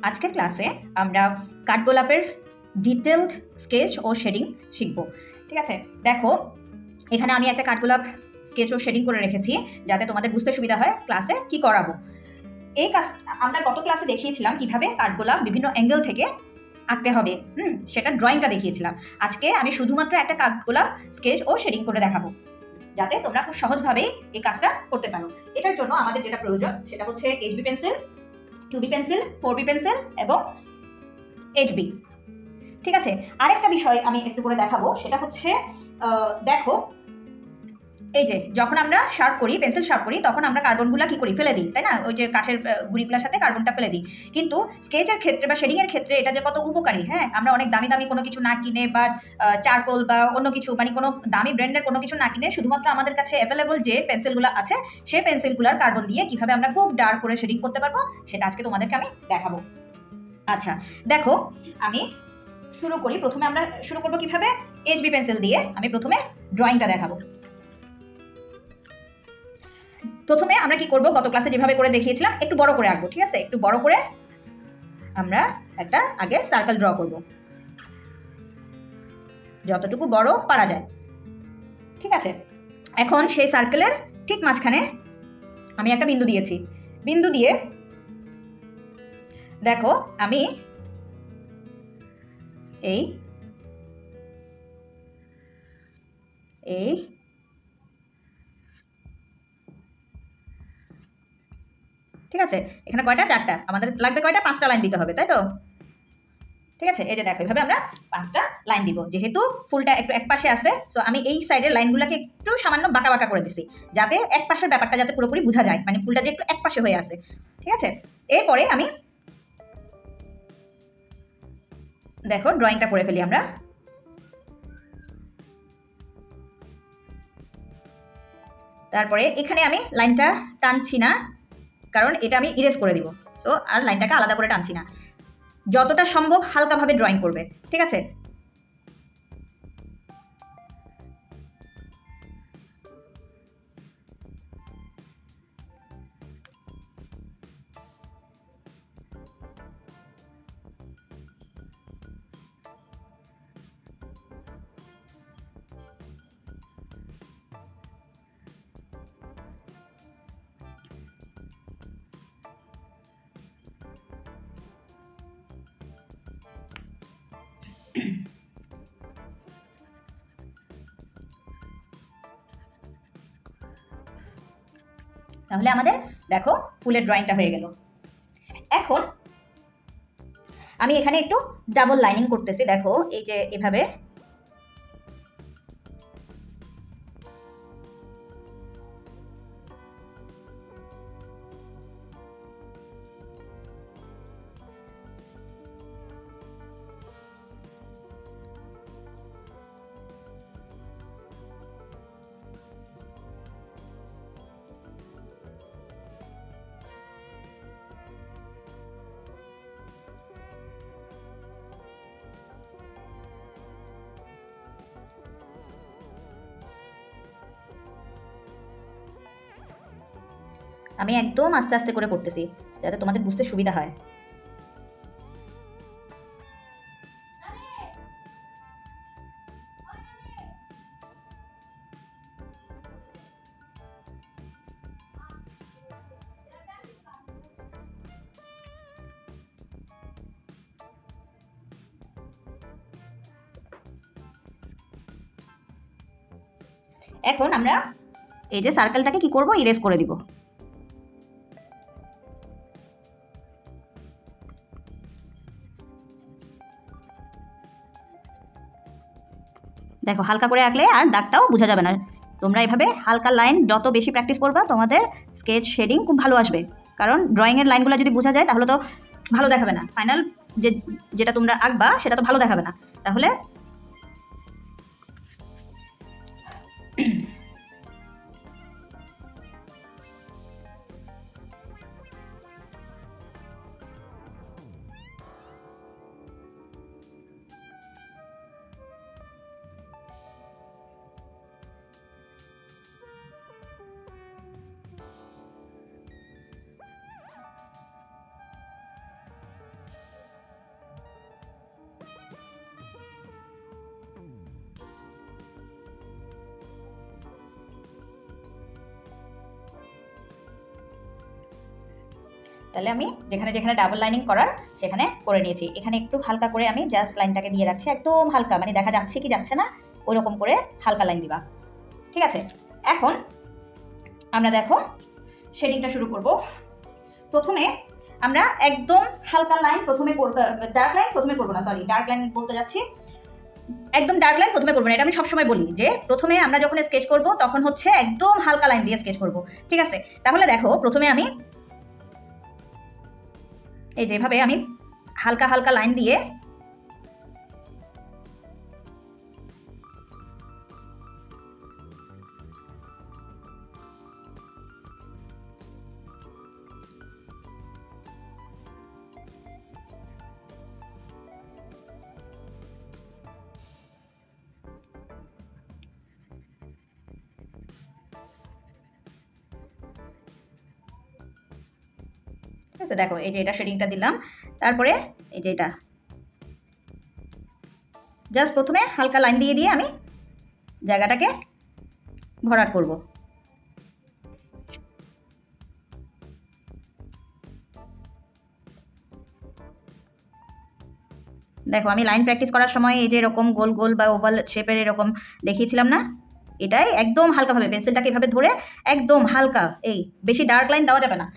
আজকের ক্লাসে আমরা কাঠগোলাপের ডিটেলড স্কেচ ও শেডিং শিখব। ঠিক আছে, দেখো এখানে আমি একটা কাঠগোলাপ স্কেচ ও শেডিং করে রেখেছি যাতে তোমাদের বুঝতে সুবিধা হয় ক্লাসে কি করাবো। এই কাজ আমরা গত ক্লাসে দেখিয়েছিলাম কিভাবে কাঠগোলাপ বিভিন্ন অ্যাঙ্গেল থেকে আঁকতে হবে, সেটা ড্রয়িংটা দেখিয়েছিলাম। আজকে আমি শুধুমাত্র একটা কাঠগোলাপ স্কেচ ও শেডিং করে দেখাবো যাতে তোমরা খুব সহজভাবে এই কাজটা করতে পারো। এটার জন্য আমাদের যেটা প্রয়োজন সেটা হচ্ছে HB pencil, 2B pencil, 4B pencil এবং HB। ঠিক আছে, আরেকটা বিষয় আমি একটু করে দেখাবো, সেটা হচ্ছে দেখো এই যে যখন আমরা শার্প করি, পেন্সিল শার্প করি, তখন আমরা কার্বনগুলো কি করি, ফেলে দিই, তাই না? ওই যে কাঠের গুঁড়িগুলোর সাথে কার্বনটা ফেলে দিই। কিন্তু স্কেচের ক্ষেত্রে বা শেডিং এর ক্ষেত্রে এটা যে কত উপকারী, হ্যাঁ, আমরা অনেক দামি দামি কোনো কিছু না কিনে বা চারকোল বা অন্য কিছু মানে কোনো দামি ব্র্যান্ডের কোনো কিছু না কিনে শুধুমাত্র আমাদের কাছে অ্যাভেলেবল যে পেন্সিলগুলো আছে সেই পেন্সিলগুলোর কার্বন দিয়ে কিভাবে আমরা খুব ডার্ক করে শেডিং করতে পারবো সেটা আজকে তোমাদেরকে আমি দেখাবো। আচ্ছা দেখো, আমি শুরু করি। প্রথমে আমরা শুরু করবো কিভাবে, HB পেন্সিল দিয়ে আমি প্রথমে ড্রয়িংটা দেখাবো। প্রথমে আমরা কি করব, গত ক্লাসে যেভাবে করে দেখিয়েছিলাম একটু বড় করে আঁকবো। ঠিক আছে, একটু বড় করে আমরা একটা আগে সার্কেল ড্র করব, যতটুকু বড় পারা যায়। ঠিক আছে, এখন সেই সার্কেলের ঠিক মাঝখানে আমি একটা বিন্দু দিয়েছি। বিন্দু দিয়ে দেখো আমি এই এই ঠিক আছে, এখানে কয়টা, চারটা, আমাদের লাগবে কয়টা, 5টা লাইন দিতে হবে, তাই তো? ঠিক আছে, এই যে দেখো এইভাবে আমরা 5টা লাইন দিব। যেহেতু ফুলটা একটু এক পাশে আছে, সো আমি এই সাইডের লাইনগুলোকে একটু সামান্য বাঁকা বাঁকা করে দিছি যাতে এক পাশের ব্যাপারটা যাতে পুরোপুরি বোঝা যায়, মানে ফুলটা যে একটু এক পাশে হয়ে আছে। ঠিক আছে, এরপরে আমি দেখো ড্রয়িংটা করে ফেলি আমরা। তারপরে এখানে আমি লাইনটা টানছি না, কারণ এটা আমি ইরেজ করে দিব। সো আর লাইনটাকে আলাদা করে টানছি না, যতটা সম্ভব হালকাভাবে ড্রয়িং করবে। ঠিক আছে, তাহলে আমাদের দেখো ফুলের ড্রয়িংটা হয়ে গেল। এখন আমি এখানে একটু ডাবল লাইনিং করতেছি। দেখো এই যে এভাবে আমি একদম আস্তে আস্তে করে করতেছি যাতে তোমাদের বুঝতে সুবিধা হয়। এখন আমরা এই যে সার্কেলটাকে কি করব, ইরেজ করে দিব। দেখো হালকা করে আঁকলে আর দাগটাও বোঝা যাবে না। তোমরা এভাবে হালকা লাইন যত বেশি প্র্যাকটিস করবা তোমাদের স্কেচ শেডিং খুব ভালো আসবে, কারণ ড্রয়িংয়ের লাইনগুলো যদি বোঝা যায় তাহলে তো ভালো দেখাবে না, ফাইনাল যেটা তোমরা আঁকবা সেটা তো ভালো দেখাবে না। তাহলে তাহলে আমি যেখানে যেখানে ডাবল লাইনিং করার সেখানে করে নিয়েছি। এখানে একটু হালকা করে আমি জাস্ট লাইনটাকে দিয়ে রাখছি, একদম হালকা, মানে দেখা যাচ্ছে কি যাচ্ছে না ওই রকম করে হালকা লাইন দিবা। ঠিক আছে, এখন আমরা দেখো শেডিংটা শুরু করব। প্রথমে আমরা একদম হালকা লাইন প্রথমে ডার্ক লাইন প্রথমে করবো না, সরি ডার্ক লাইন বলতে যাচ্ছি, একদম ডার্ক লাইন প্রথমে করবো না। এটা আমি সবসময় বলি যে প্রথমে আমরা যখন স্কেচ করব তখন হচ্ছে একদম হালকা লাইন দিয়ে স্কেচ করব। ঠিক আছে, তাহলে দেখো প্রথমে আমি এই যেভাবে আমি হালকা হালকা লাইন দিয়ে ঠিক আছে, দেখো এই যে এটা শেডিংটা দিলাম, তারপরে এই যে এটা জাস্ট প্রথমে হালকা লাইন দিয়ে দিয়ে আমি জায়গাটাকে ভরাট করব। দেখো আমি লাইন প্র্যাকটিস করার সময় এই যে এরকম গোল গোল বা ওভাল শেপের এরকম দেখিয়েছিলাম না, এটাই একদম হালকাভাবে পেন্সিলটাকে এভাবে ধরে একদম হালকা, এই বেশি ডার্ক লাইন দেওয়া যাবে না।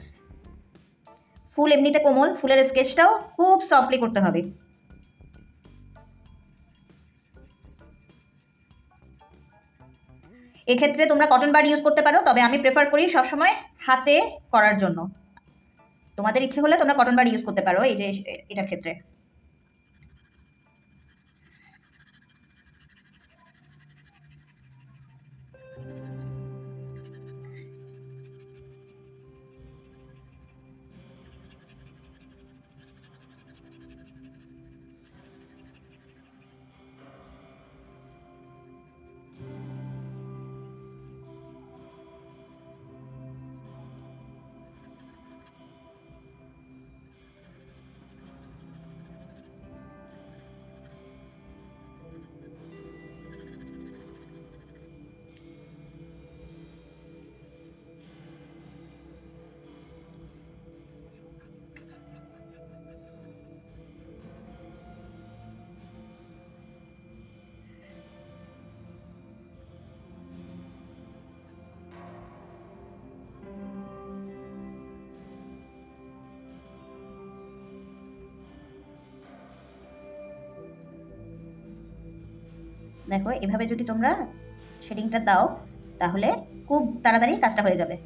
ফুল এমনিতে কোমল, ফুলের স্কেচটাও খুব সফটলি করতে হবে। এক্ষেত্রে তোমরা কটন বাড ইউজ করতে পারো, তবে আমি প্রেফার করি সবসময় হাতে করার জন্য। তোমাদের ইচ্ছে হলে তোমরা কটন বাড ইউজ করতে পারো এই যে এটার ক্ষেত্রে। দেখো এভাবে যদি তোমরা শেডিংটা দাও তাহলে খুব তাড়াতাড়ি কাজটা হয়ে যাবে।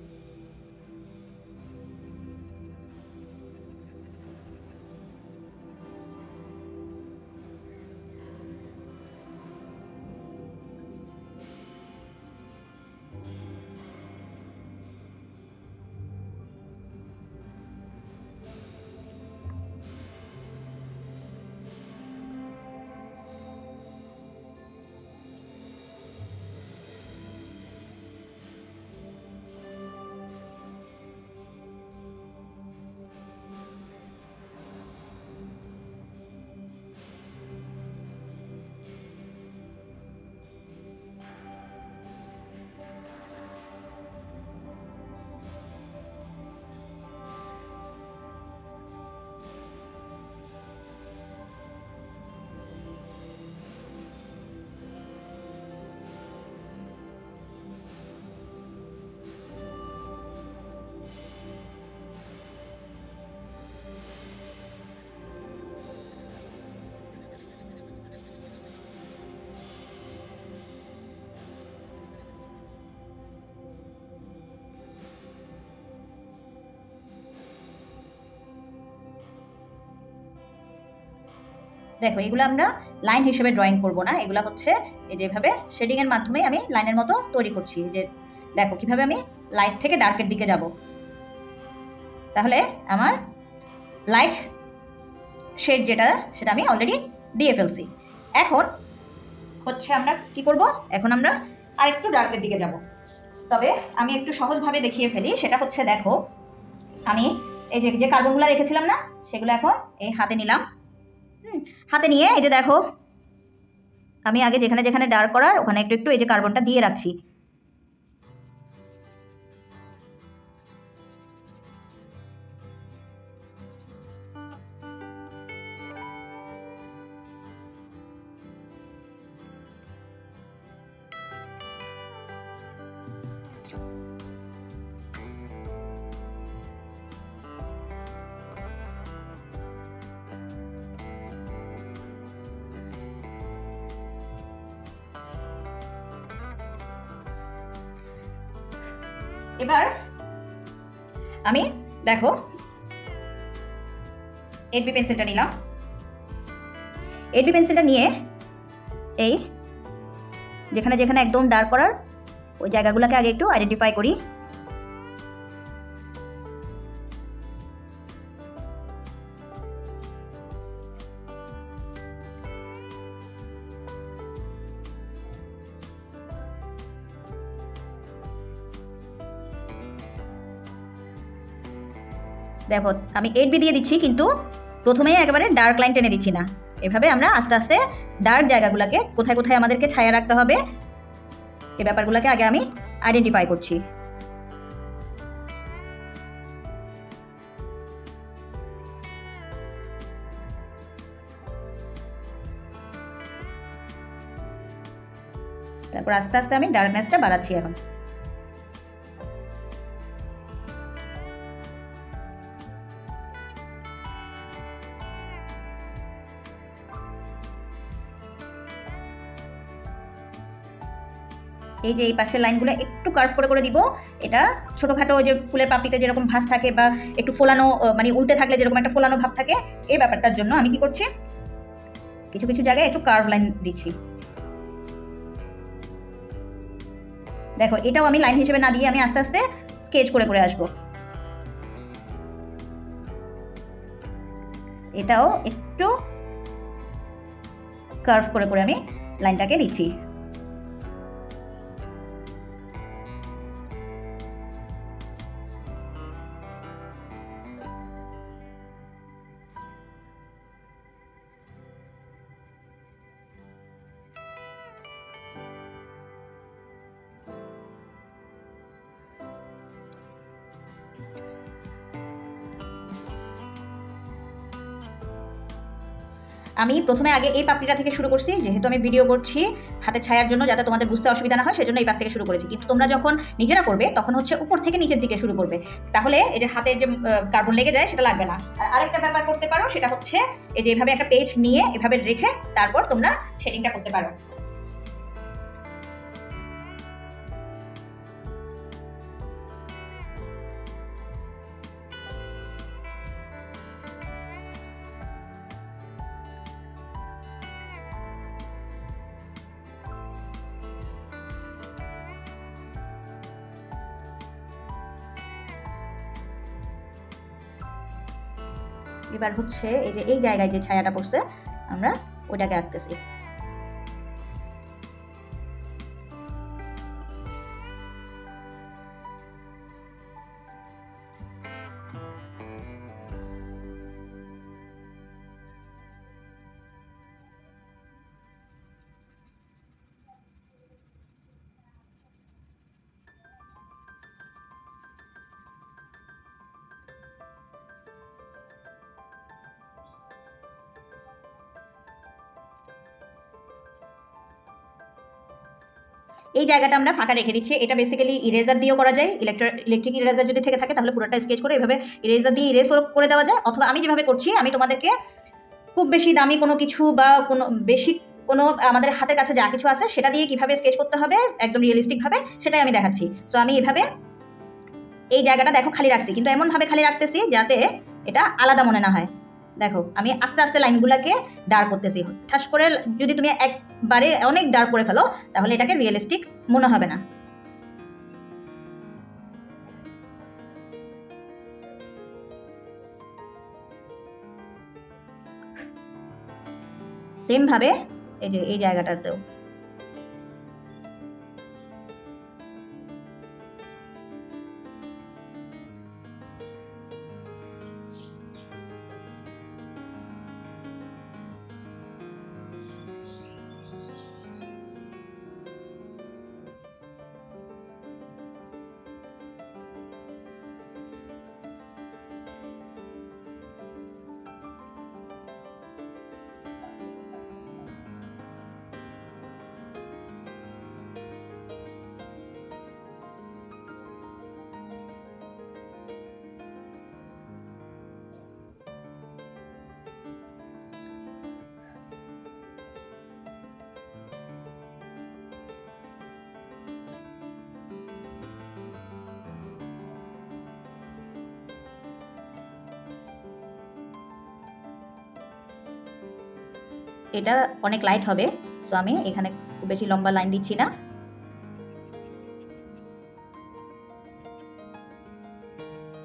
দেখো এগুলো আমরা লাইন হিসেবে ড্রয়িং করব না, এগুলো হচ্ছে এই যেভাবে শেডিংয়ের মাধ্যমে আমি লাইনের মতো তৈরি করছি। যে দেখো কিভাবে আমি লাইট থেকে ডার্কের দিকে যাব, তাহলে আমার লাইট শেড যেটা সেটা আমি অলরেডি দিয়ে ফেলছি। এখন হচ্ছে আমরা কি করব, এখন আমরা আরেকটু ডার্কের দিকে যাব। তবে আমি একটু সহজভাবে দেখিয়ে ফেলি, সেটা হচ্ছে দেখো আমি এই যে কার্বনগুলো রেখেছিলাম না, সেগুলো এখন এই হাতে নিলাম। হাতে নিয়ে এই যে দেখো আমি আগে যেখানে যেখানে ডার্ক করার ওখানে একটু একটু এই যে কার্বনটা দিয়ে রাখছি। এবার আমি দেখো 8B পেন্সিলটা নিলাম। 8B পেন্সিলটা নিয়ে এই যেখানে যেখানে একদম ডার্ক করার ওই জায়গাগুলোকে আগে একটু আইডেন্টিফাই করি। দেখো আমি 8B দিয়ে দিচ্ছি, কিন্তু প্রথমেই একেবারে ডার্ক লাইন টেনে দিচ্ছি না। এভাবে আমরা আস্তে আস্তে ডার্ক জায়গাগুলোকে কোথায় কোথায় আমাদেরকে ছায়া রাখতে হবে এই ব্যাপারগুলোকে আগে আমি আইডেন্টিফাই করছি। তারপর আস্তে আস্তে আমি ডার্কনেসটা বাড়াচ্ছি এখন। এই যে এই পাশের লাইনগুলো একটু কার্ভ করে করে দিব। এটা ছোটোখাটো যে ফুলের পাপড়িতে যেরকম ভাঁজ থাকে বা একটু ফোলানো, মানে উল্টে থাকলে যেরকম একটা ফোলানো ভাব থাকে, এই ব্যাপারটার জন্য আমি কি করছি, কিছু কিছু জায়গায় একটু কার্ভ লাইন দিচ্ছি। দেখো এটাও আমি লাইন হিসেবে না দিয়ে আমি আস্তে আস্তে স্কেচ করে করে আসবো। এটাও একটু কার্ভ করে করে আমি লাইনটাকে দিচ্ছি। আমি প্রথমে আগে এই পাপড়িটা থেকে শুরু করছি, যেহেতু আমি ভিডিও করছি হাতে ছায়ার জন্য, যাতে তোমাদের বুঝতে অসুবিধা না হয় সেজন্য এই পাশ থেকে শুরু করেছি। কিন্তু তোমরা যখন নিজেরা করবে তখন হচ্ছে উপর থেকে নিচের দিকে শুরু করবে, তাহলে এই যে হাতে যে কার্বন লেগে যায় সেটা লাগবে না। আর আরেকটা ব্যাপার করতে পারো, সেটা হচ্ছে এই যে এভাবে একটা পেজ নিয়ে এভাবে রেখে তারপর তোমরা শেডিংটা করতে পারো। এবার হচ্ছে এই যে এই জায়গায় যে ছায়াটা পড়ছে আমরা ওইটাকে আঁকতেছি। এই জায়গাটা আমরা ফাঁকা রেখে দিচ্ছি। এটা বেসিক্যালি ইরেজার দিয়েও করা যায়, ইলেকট্রিক ইরেজার যদি থেকে থাকে তাহলে পুরোটা স্কেচ করে এভাবে ইরেজার দিয়ে ইরেজ করে দেওয়া যায়। অথবা আমি যেভাবে করছি, আমি তোমাদেরকে খুব বেশি দামি কোনো কিছু বা কোনো বেশি কোনো আমাদের হাতের কাছে যা কিছু আছে সেটা দিয়ে কিভাবে স্কেচ করতে হবে একদম রিয়েলিস্টিকভাবে সেটাই আমি দেখাচ্ছি। সো আমি এভাবে এই জায়গাটা দেখো খালি রাখছি, কিন্তু এমনভাবে খালি রাখতেছি যাতে এটা আলাদা মনে না হয়। দেখো আমি আস্তে আস্তে লাইনগুলোকে ডার্ক করতেছি। ঠাস করে যদি তুমি একবারে অনেক ডার্ক করে ফেলো তাহলে এটাকে রিয়েলিস্টিক মনে হবে না। সেম ভাবে এই যে এই জায়গাটাতেও এটা অনেক লাইট হবে, সো আমি এখানে খুব বেশি লম্বা লাইন দিচ্ছি না।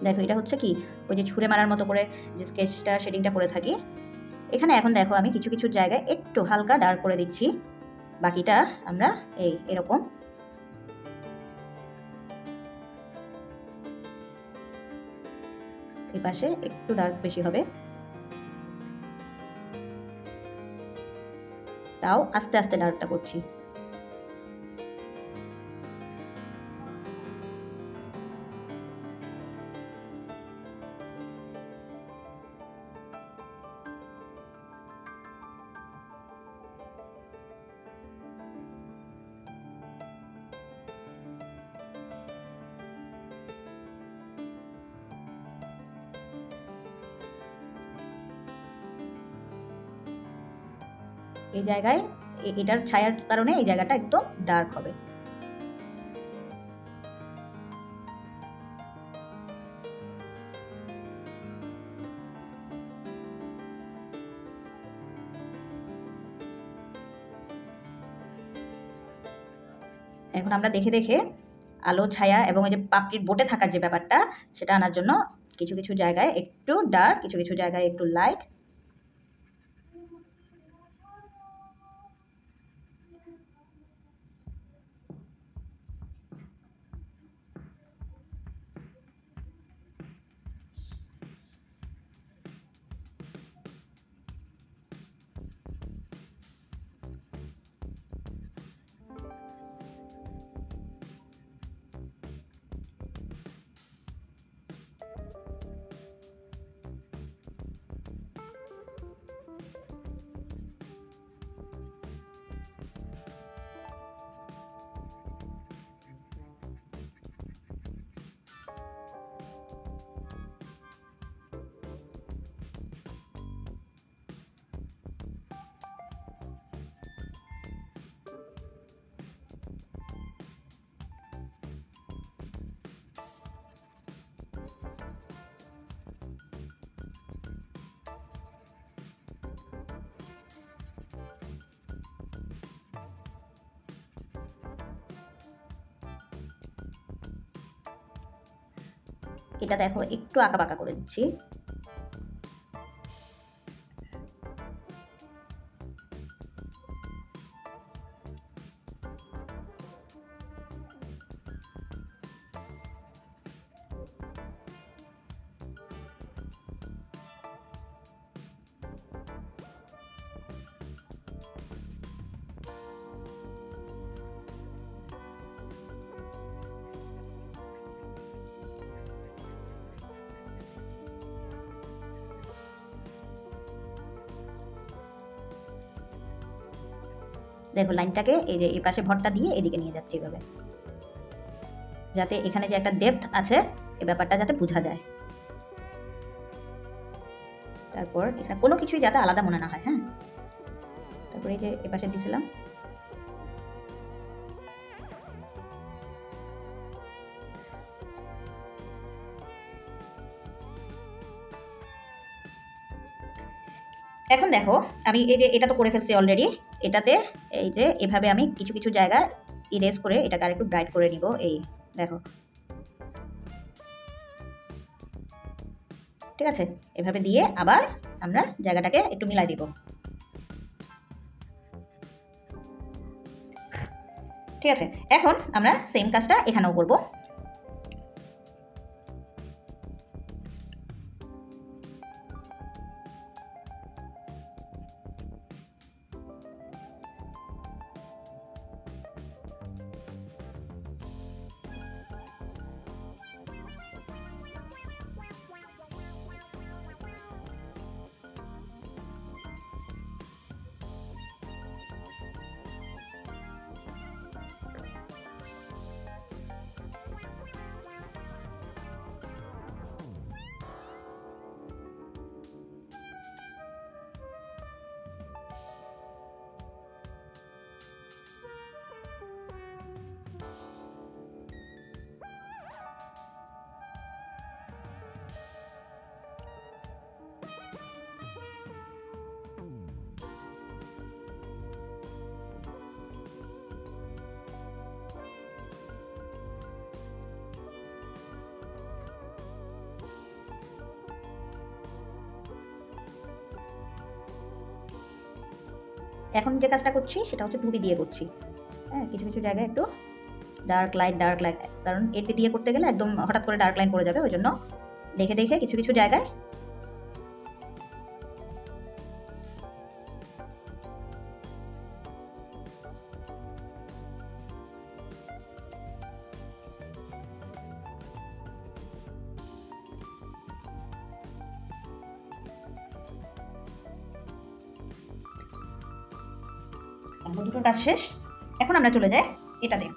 দেখো এটা হচ্ছে কি ওই যে ছুঁড়ে মারার মতো করে যে স্কেচটা শেডিংটা করে থাকি। এখানে এখন দেখো আমি কিছু কিছু জায়গায় একটু হালকা ডার্ক করে দিচ্ছি, বাকিটা আমরা এরকম এই পাশে একটু ডার্ক বেশি হবে, তাও আস্তে আস্তে ডার্কটা করছি। এই জায়গায় এটার ছায়ার কারণে এই জায়গাটা একদম ডার্ক হবে। এখন আমরা দেখে দেখে আলো ছায়া এবং ওই যে পাপড়ির বোটে থাকার যে ব্যাপারটা সেটা আনার জন্য কিছু কিছু জায়গায় একটু ডার্ক, কিছু কিছু জায়গায় একটু লাইট। এটা দেখো একটু আঁকা বাঁকা করে দিচ্ছি। দেখো লাইনটাকে এই যে এই পাশে ভরটা দিয়ে এদিকে নিয়ে যাচ্ছি এভাবে, যাতে এখানে যে একটা ডেপথ আছে এই ব্যাপারটা যাতে বোঝা যায়। তারপর এখানে কোনো কিছুই যাতে আলাদা মনে না হয়। হ্যাঁ, তারপর এই যে এ পাশে দিয়েছিলাম। এখন দেখো আমি এই যে এটা তো করে ফেলছি অলরেডি, এটাতে এই যে এভাবে আমি কিছু কিছু জায়গা ইরেজ করে এটাকে আরেকটু ব্রাইট করে নিব। এই দেখো, ঠিক আছে, এভাবে দিয়ে আবার আমরা জায়গাটাকে একটু মিলাই দিব। ঠিক আছে, এখন আমরা সেম কাজটা এখানেও করব। এখন যে কাজটা করছি সেটা হচ্ছে 2B দিয়ে করছি। হ্যাঁ, কিছু কিছু জায়গায় একটু ডার্ক লাইট, কারণ 8B দিয়ে করতে গেলে একদম হঠাৎ করে ডার্ক লাইন পড়ে যাবে, ওই জন্য দেখে দেখে কিছু কিছু জায়গায় দুটোর কাজ শেষ। এখন আমরা চলে যাই এটাতে।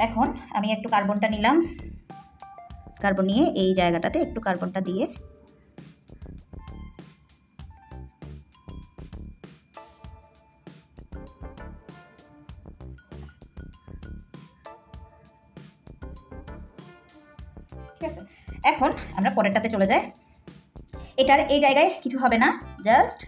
এখন আমি একটু কার্বনটা নিলাম, কার্বন নিয়ে এই জায়গাটাতে একটু কার্বনটা দিয়ে ঠিক আছে। এখন আমরা পরেরটাতে চলে যাই। এটার এই জায়গায় কিছু হবে না, জাস্ট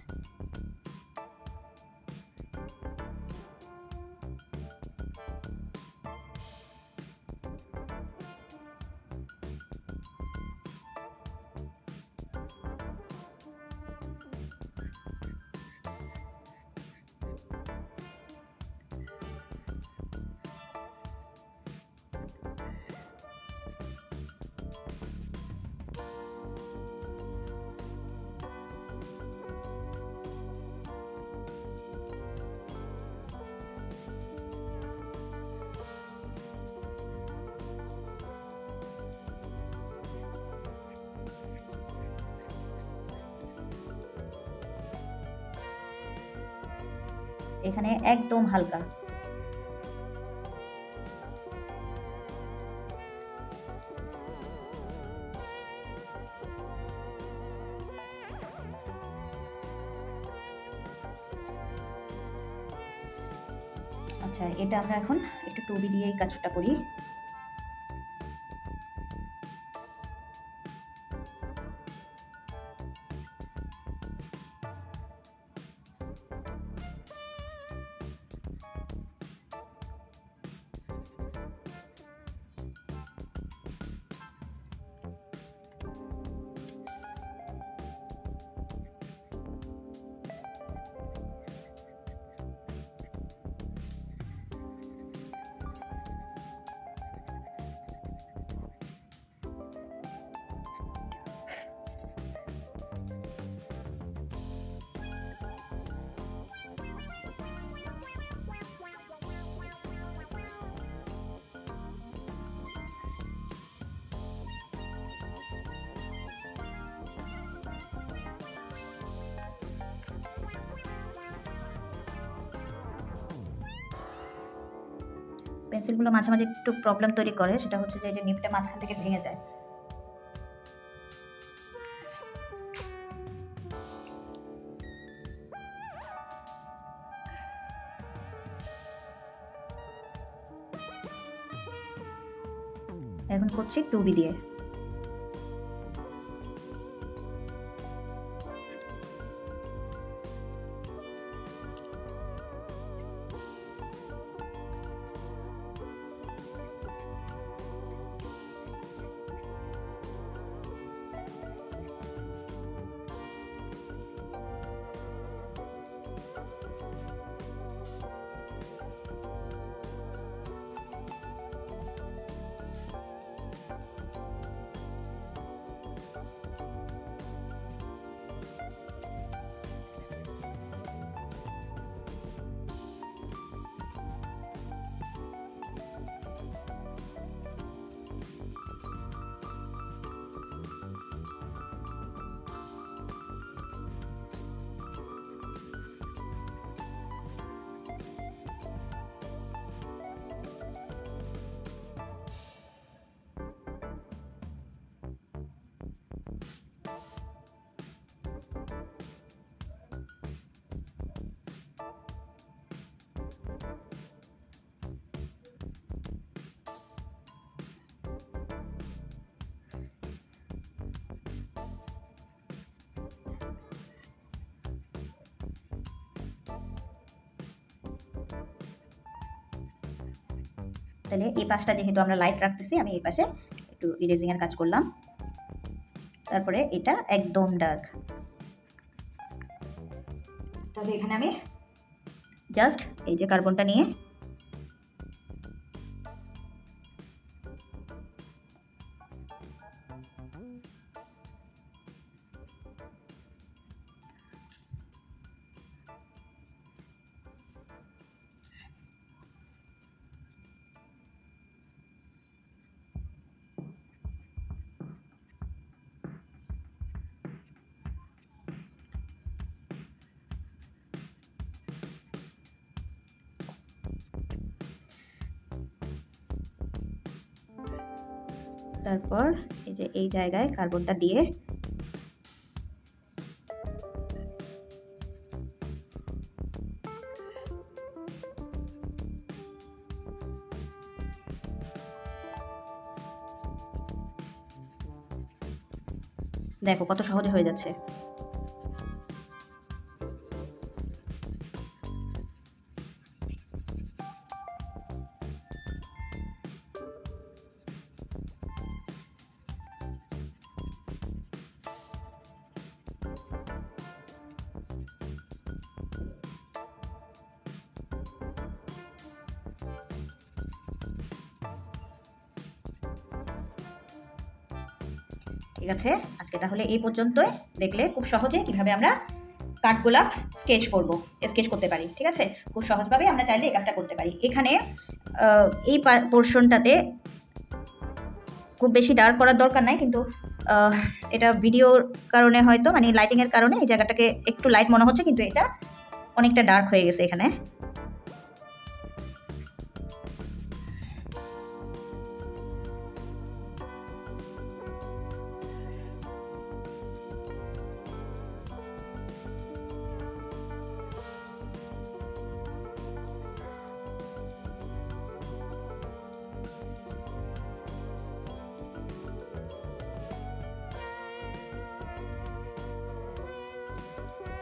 এখানে একদম হালকা। আচ্ছা, এটা আমরা এখন একটু 2B দিয়ে এই কাজটা করি। পেন্সিলগুলো মাঝে মাঝে একটু প্রবলেম তৈরি করে, সেটা হচ্ছে যে নিপটা মাঝখান থেকে ভেঙে যায়। এখন করছি 2B দিয়ে। তাহলে এই পাশটা যেহেতু আমরা লাইট রাখতেছি, আমি এই পাশে একটু ইরেজিং এর কাজ করলাম। তারপরে এটা একদম ডার্ক। তাহলে এখানে আমি জাস্ট এই যে কার্বনটা নিয়ে তারপর এই যে এই জায়গায় কার্বনটা দিয়ে দেখো কত সহজে হয়ে যাচ্ছে। ঠিক আছে, আজকে তাহলে এই পর্যন্তই। দেখলে খুব সহজে কিভাবে আমরা কাঠগোলাপ স্কেচ করতে পারি। ঠিক আছে, খুব সহজভাবে আমরা চাইলে এই কাজটা করতে পারি। এখানে এই পোর্শনটাতে খুব বেশি ডার্ক করার দরকার নাই, কিন্তু এটা ভিডিওর কারণে হয়তো মানে লাইটিংয়ের কারণে এই জায়গাটাকে একটু লাইট মনে হচ্ছে, কিন্তু এটা অনেকটা ডার্ক হয়ে গেছে এখানে।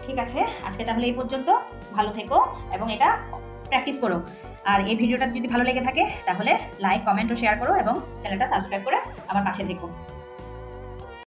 ঠিক আছে, আজকে তাহলে এই পর্যন্ত। ভালো থেকো এবং এটা প্র্যাকটিস করো। আর এই ভিডিওটা যদি ভালো লেগে থাকে তাহলে লাইক, কমেন্ট ও শেয়ার করো এবং চ্যানেলটা সাবস্ক্রাইব করে আমার পাশে থেকো।